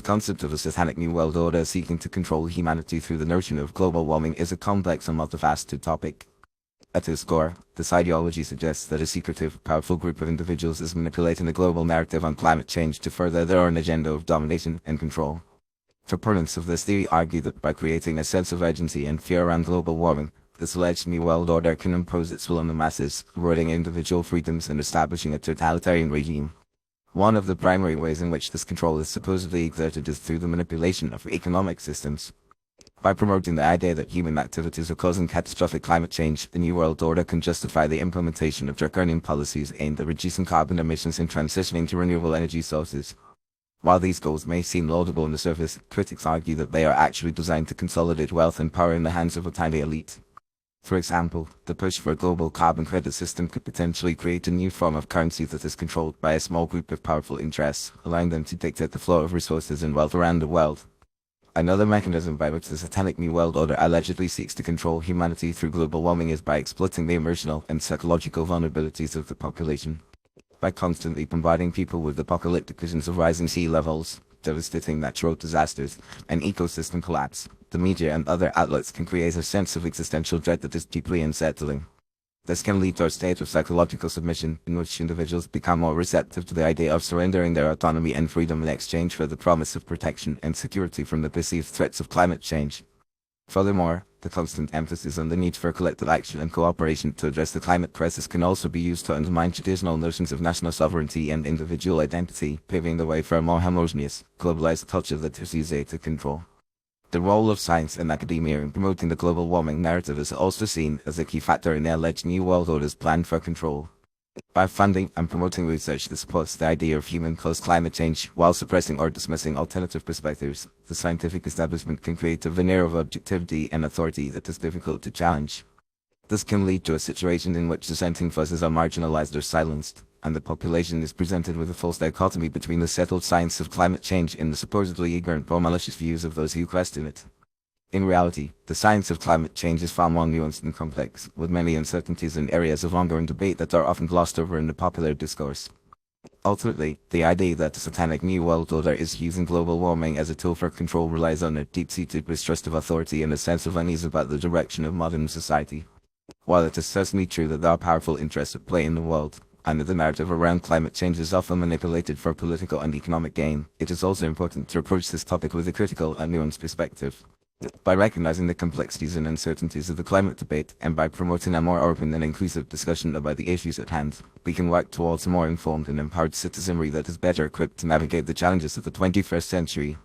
concept of a Satanic New World Order seeking to control humanity through the notion of global warming is a complex and multifaceted topic. At its core, this ideology suggests that a secretive, powerful group of individuals is manipulating the global narrative on climate change to further their own agenda of domination and control. Proponents of this theory argue that by creating a sense of urgency and fear around global warming, this alleged New World Order can impose its will on the masses, eroding individual freedoms and establishing a totalitarian regime. One of the primary ways in which this control is supposedly exerted is through the manipulation of economic systems. By promoting the idea that human activities are causing catastrophic climate change, the New World Order can justify the implementation of draconian policies aimed at reducing carbon emissions and transitioning to renewable energy sources. While these goals may seem laudable on the surface, critics argue that they are actually designed to consolidate wealth and power in the hands of a tiny elite. For example, the push for a global carbon credit system could potentially create a new form of currency that is controlled by a small group of powerful interests, allowing them to dictate the flow of resources and wealth around the world. Another mechanism by which the Satanic New World Order allegedly seeks to control humanity through global warming is by exploiting the emotional and psychological vulnerabilities of the population. By constantly bombarding people with apocalyptic visions of rising sea levels, devastating natural disasters, and ecosystem collapse, the media and other outlets can create a sense of existential dread that is deeply unsettling. This can lead to a state of psychological submission in which individuals become more receptive to the idea of surrendering their autonomy and freedom in exchange for the promise of protection and security from the perceived threats of climate change. Furthermore, the constant emphasis on the need for collective action and cooperation to address the climate crisis can also be used to undermine traditional notions of national sovereignty and individual identity, paving the way for a more homogeneous, globalized culture that is easier to control. The role of science and academia in promoting the global warming narrative is also seen as a key factor in the alleged New World Order's plan for control. By funding and promoting research that supports the idea of human-caused climate change while suppressing or dismissing alternative perspectives, the scientific establishment can create a veneer of objectivity and authority that is difficult to challenge. This can lead to a situation in which dissenting voices are marginalized or silenced, and the population is presented with a false dichotomy between the settled science of climate change and the supposedly ignorant or malicious views of those who question it. In reality, the science of climate change is far more nuanced and complex, with many uncertainties and areas of ongoing debate that are often glossed over in the popular discourse. Ultimately, the idea that the Satanic New World Order is using global warming as a tool for control relies on a deep-seated mistrust of authority and a sense of unease about the direction of modern society. While it is certainly true that there are powerful interests at play in the world, and that the narrative around climate change is often manipulated for political and economic gain, it is also important to approach this topic with a critical and nuanced perspective. By recognizing the complexities and uncertainties of the climate debate, and by promoting a more open and inclusive discussion about the issues at hand, we can work towards a more informed and empowered citizenry that is better equipped to navigate the challenges of the 21st century.